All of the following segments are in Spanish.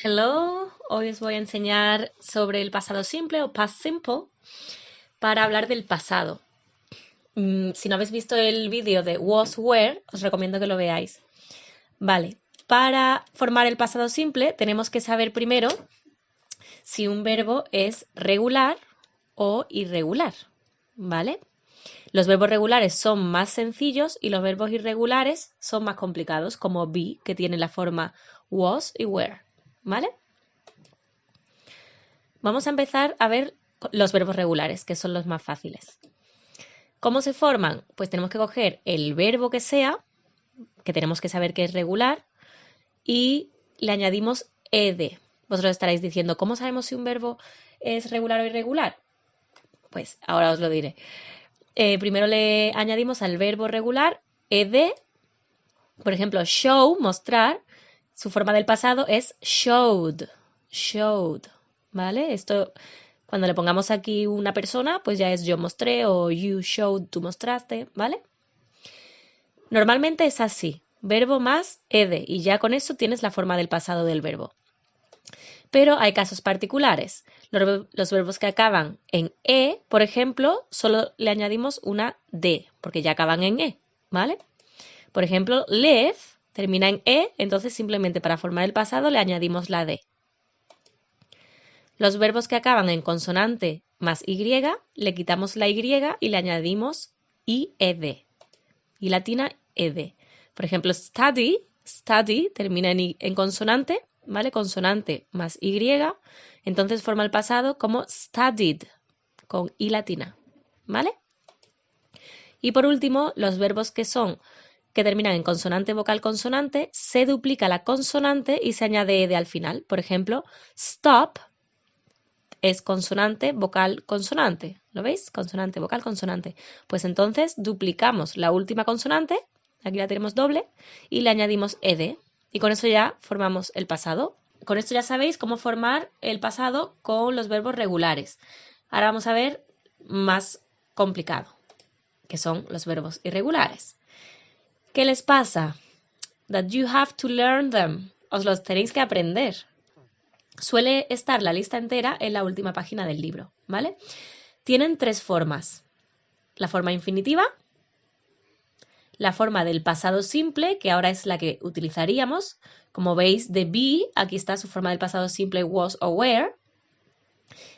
Hello, hoy os voy a enseñar sobre el pasado simple o past simple para hablar del pasado. Si no habéis visto el vídeo de was were, os recomiendo que lo veáis. Vale, para formar el pasado simple tenemos que saber primero si un verbo es regular o irregular, ¿vale? Los verbos regulares son más sencillos y los verbos irregulares son más complicados, como be, que tiene la forma was y were, ¿vale? Vamos a empezar a ver los verbos regulares, que son los más fáciles. ¿Cómo se forman? Pues tenemos que coger el verbo que sea, que tenemos que saber que es regular, y le añadimos ed. Vosotros estaréis diciendo, ¿cómo sabemos si un verbo es regular o irregular? Pues ahora os lo diré. Primero le añadimos al verbo regular ed. Por ejemplo, show, mostrar, su forma del pasado es showed. Showed. ¿Vale? Esto, cuando le pongamos aquí una persona, pues ya es yo mostré o you showed, tú mostraste, ¿vale? Normalmente es así, verbo más ed, y ya con eso tienes la forma del pasado del verbo. Pero hay casos particulares. Los verbos que acaban en e, por ejemplo, solo le añadimos una d, porque ya acaban en e, ¿vale? Por ejemplo, live termina en e, entonces simplemente para formar el pasado le añadimos la d. Los verbos que acaban en consonante más y, le quitamos la y y le añadimos ied. Y latina ed. Por ejemplo, study termina en consonante, ¿vale? Consonante más y, entonces forma el pasado como studied, con i latina, ¿vale? Y por último, los verbos que terminan en consonante, vocal, consonante, se duplica la consonante y se añade ed al final. Por ejemplo, stop es consonante, vocal, consonante. ¿Lo veis? Consonante, vocal, consonante. Pues entonces duplicamos la última consonante, aquí la tenemos doble, y le añadimos ed. Y con eso ya formamos el pasado. Con esto ya sabéis cómo formar el pasado con los verbos regulares. Ahora vamos a ver más complicado, que son los verbos irregulares. ¿Qué les pasa? That you have to learn them. Os los tenéis que aprender. Suele estar la lista entera en la última página del libro, ¿vale? Tienen tres formas. La forma infinitiva, la forma del pasado simple, que ahora es la que utilizaríamos. Como veis, de be, aquí está su forma del pasado simple, was o were.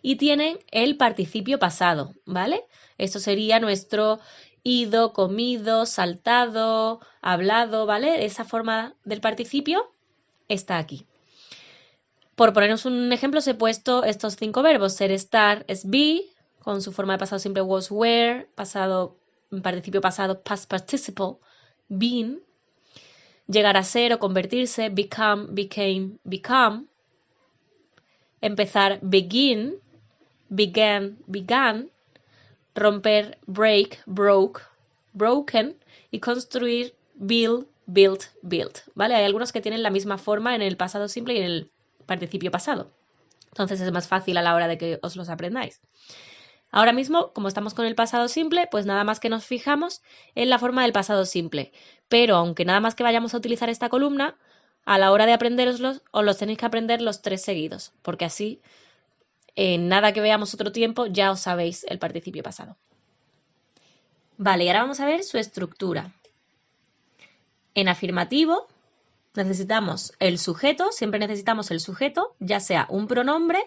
Y tienen el participio pasado, ¿vale? Esto sería nuestro ido, comido, saltado, hablado, ¿vale? Esa forma del participio está aquí. Por ponernos un ejemplo, os he puesto estos 5 verbos. Ser, estar es be, con su forma de pasado simple was, were, pasado, participio pasado, past participle, been. Llegar a ser o convertirse, become, became, become. Empezar, begin, began, began. Romper, break, broke, broken. Y construir, build, built, built. ¿Vale? Hay algunos que tienen la misma forma en el pasado simple y en el participio pasado. Entonces es más fácil a la hora de que os los aprendáis. Ahora mismo, como estamos con el pasado simple, pues nada más que nos fijamos en la forma del pasado simple. Pero aunque nada más que vayamos a utilizar esta columna, a la hora de aprenderoslos, os los tenéis que aprender los 3 seguidos, porque así, en nada que veamos otro tiempo, ya os sabéis el participio pasado. Vale, y ahora vamos a ver su estructura. En afirmativo, necesitamos el sujeto, siempre necesitamos el sujeto, ya sea un pronombre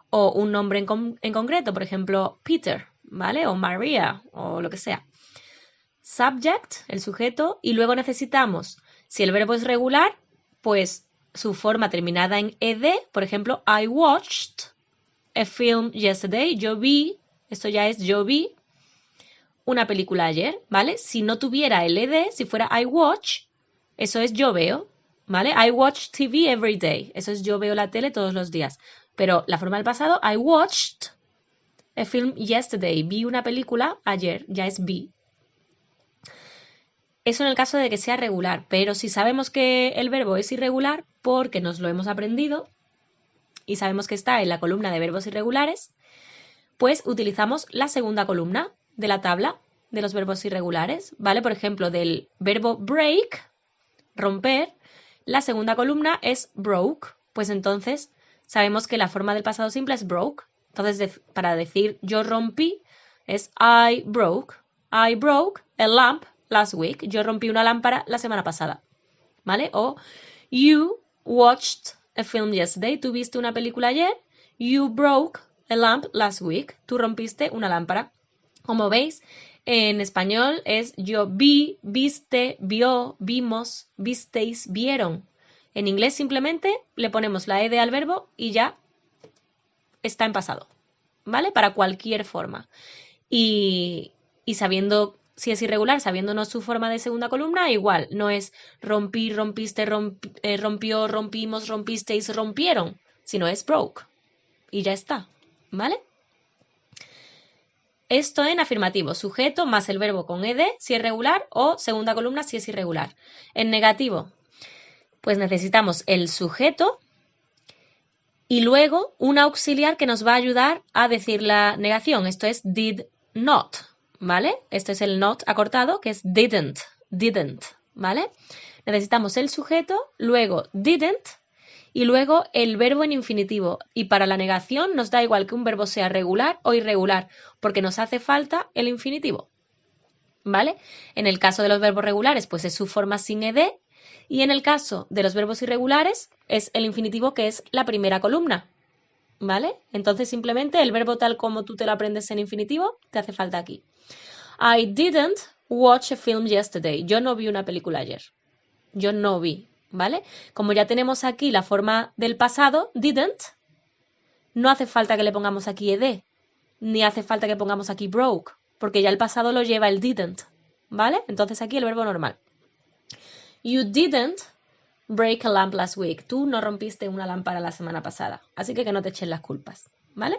o un nombre en concreto, por ejemplo, Peter, ¿vale? O Maria, o lo que sea. Subject, el sujeto, y luego necesitamos, si el verbo es regular, pues su forma terminada en ed, por ejemplo, I watched a film yesterday, yo vi, esto ya es yo vi una película ayer, ¿vale? Si no tuviera el ed, si fuera I watch, eso es yo veo, ¿vale? I watch TV every day. Eso es yo veo la tele todos los días. Pero la forma del pasado, I watched a film yesterday. Vi una película ayer. Ya es vi. Eso en el caso de que sea regular. Pero si sabemos que el verbo es irregular, porque nos lo hemos aprendido y sabemos que está en la columna de verbos irregulares, pues utilizamos la segunda columna de la tabla de los verbos irregulares, ¿vale? Por ejemplo, del verbo break, romper, la segunda columna es broke, pues entonces sabemos que la forma del pasado simple es broke. Entonces, para decir yo rompí, es I broke a lamp last week. Yo rompí una lámpara la semana pasada, ¿vale? O you watched a film yesterday. Tú viste una película ayer. You broke a lamp last week. Tú rompiste una lámpara. Como veis, en español es yo vi, viste, vio, vimos, visteis, vieron. En inglés simplemente le ponemos la ed al verbo y ya está en pasado, ¿vale? Para cualquier forma. Y sabiendo si es irregular, sabiéndonos su forma de segunda columna, igual. No es rompí, rompiste, rompió, rompimos, rompisteis, rompieron, sino es broke. Y ya está, ¿vale? Esto en afirmativo, sujeto más el verbo con ed si es regular o segunda columna si es irregular. En negativo, pues necesitamos el sujeto y luego un auxiliar que nos va a ayudar a decir la negación. Esto es did not, ¿vale? Este es el not acortado, que es didn't, ¿vale? Necesitamos el sujeto, luego didn't y luego el verbo en infinitivo. Y para la negación nos da igual que un verbo sea regular o irregular, porque nos hace falta el infinitivo, ¿vale? En el caso de los verbos regulares, pues es su forma sin ed, y en el caso de los verbos irregulares es el infinitivo, que es la primera columna, ¿vale? Entonces simplemente el verbo tal como tú te lo aprendes en infinitivo, te hace falta aquí. I didn't watch a film yesterday. Yo no vi una película ayer. Yo no vi, ¿vale? Como ya tenemos aquí la forma del pasado, didn't, no hace falta que le pongamos aquí ed, ni hace falta que pongamos aquí broke, porque ya el pasado lo lleva el didn't, ¿vale? Entonces aquí el verbo normal. You didn't break a lamp last week. Tú no rompiste una lámpara la semana pasada, así que no te echen las culpas, ¿vale?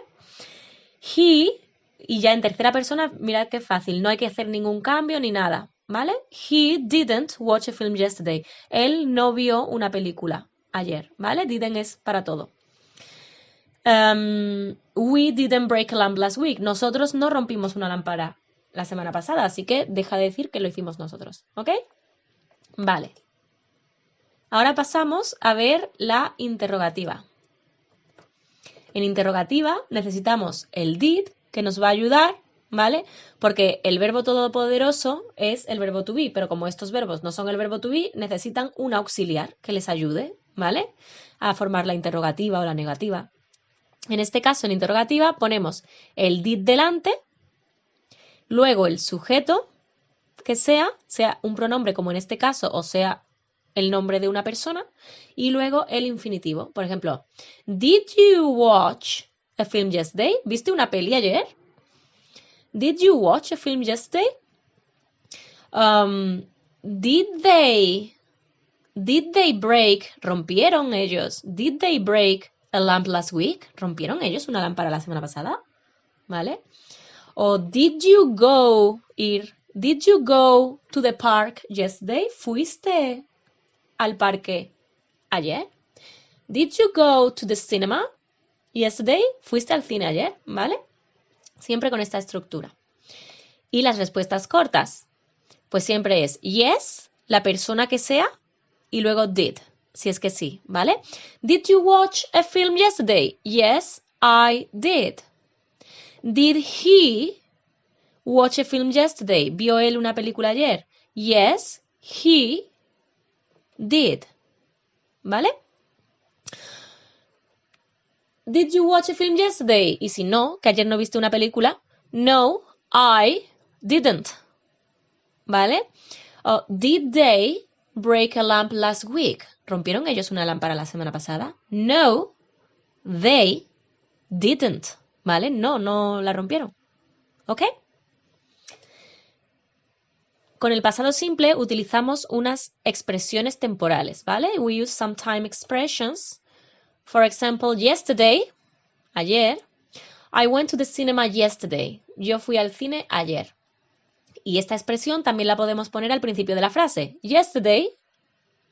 He, y ya en tercera persona, mirad qué fácil, no hay que hacer ningún cambio ni nada, ¿vale? He didn't watch a film yesterday. Él no vio una película ayer, ¿vale? Didn't es para todo. We didn't break a lamp last week. Nosotros no rompimos una lámpara la semana pasada, así que deja de decir que lo hicimos nosotros, ¿ok? Vale. Ahora pasamos a ver la interrogativa. En interrogativa necesitamos el did, que nos va a ayudar, ¿vale? Porque el verbo todopoderoso es el verbo to be, pero como estos verbos no son el verbo to be, necesitan un auxiliar que les ayude, ¿vale? A formar la interrogativa o la negativa. En este caso, en interrogativa, ponemos el did delante, luego el sujeto, que sea un pronombre como en este caso, o sea el nombre de una persona, y luego el infinitivo. Por ejemplo, did you watch a film yesterday? ¿Viste una peli ayer? Did you watch a film yesterday? Did they break? ¿Rompieron ellos? Did they break a lamp last week? ¿Rompieron ellos una lámpara la semana pasada? ¿Vale? O did you go to the park yesterday? ¿Fuiste al parque ayer? Did you go to the cinema yesterday? ¿Fuiste al cine ayer? ¿Vale? Siempre con esta estructura. Y las respuestas cortas, pues siempre es yes, la persona que sea, y luego did, si es que sí, ¿vale? Did you watch a film yesterday? Yes, I did. Did he watch a film yesterday? ¿Vio él una película ayer? Yes, he did. ¿Vale? Did you watch a film yesterday? Y si no, que ayer no viste una película, no, I didn't. ¿Vale? O, did they break a lamp last week? ¿Rompieron ellos una lámpara la semana pasada? No, they didn't. ¿Vale? No la rompieron. ¿Ok? Con el pasado simple utilizamos unas expresiones temporales, ¿vale? We use some time expressions. For example, yesterday, ayer. I went to the cinema yesterday. Yo fui al cine ayer. Y esta expresión también la podemos poner al principio de la frase. Yesterday,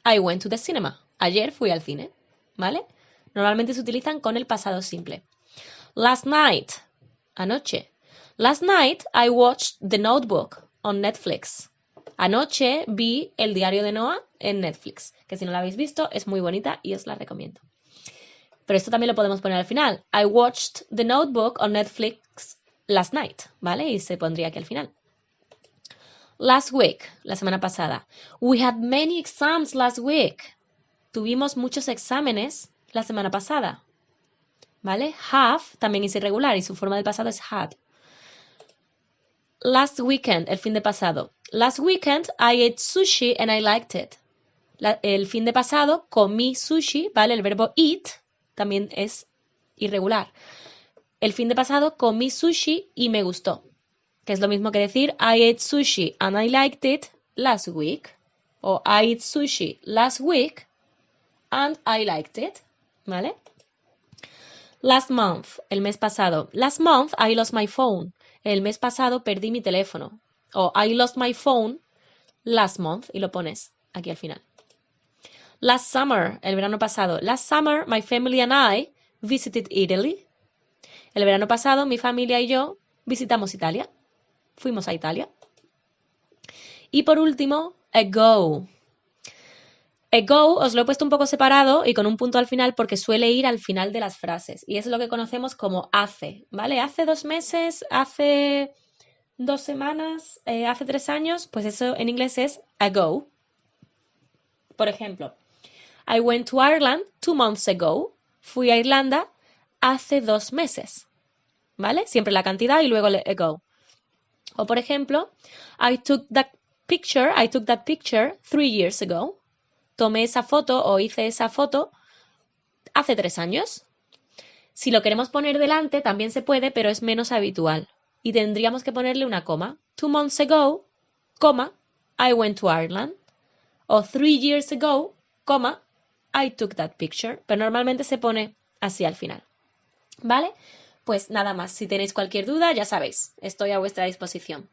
I went to the cinema. Ayer fui al cine, ¿vale? Normalmente se utilizan con el pasado simple. Last night, anoche. Last night, I watched The Notebook on Netflix. Anoche vi El diario de Noah en Netflix, que si no la habéis visto es muy bonita y os la recomiendo. Pero esto también lo podemos poner al final. I watched The Notebook on Netflix last night, ¿vale? Y se pondría aquí al final. Last week, la semana pasada. We had many exams last week. Tuvimos muchos exámenes la semana pasada, ¿vale? Have también es irregular y su forma del pasado es had. Last weekend, el fin de pasado. Last weekend I ate sushi and I liked it. El fin de pasado comí sushi, ¿vale? El verbo eat también es irregular. El fin de pasado comí sushi y me gustó. Que es lo mismo que decir I ate sushi and I liked it last week. O I ate sushi last week and I liked it. ¿Vale? Last month, el mes pasado. Last month I lost my phone. El mes pasado perdí mi teléfono. O I lost my phone last month y lo pones aquí al final. Last summer, el verano pasado. Last summer my family and I visited Italy. El verano pasado mi familia y yo visitamos Italia. Fuimos a Italia. Y por último, ago. Ago os lo he puesto un poco separado y con un punto al final porque suele ir al final de las frases. Y es lo que conocemos como hace, ¿vale? Hace 2 meses, hace 2 semanas, hace 3 años, pues eso en inglés es ago. Por ejemplo, I went to Ireland 2 months ago. Fui a Irlanda hace 2 meses, ¿vale? Siempre la cantidad y luego el ago. O por ejemplo, I took that picture 3 years ago. Tomé esa foto o hice esa foto hace 3 años. Si lo queremos poner delante también se puede, pero es menos habitual. Y tendríamos que ponerle una coma. 2 months ago, coma, I went to Ireland. O 3 years ago, coma, I took that picture. Pero normalmente se pone así al final. ¿Vale? Pues nada más. Si tenéis cualquier duda, ya sabéis, estoy a vuestra disposición.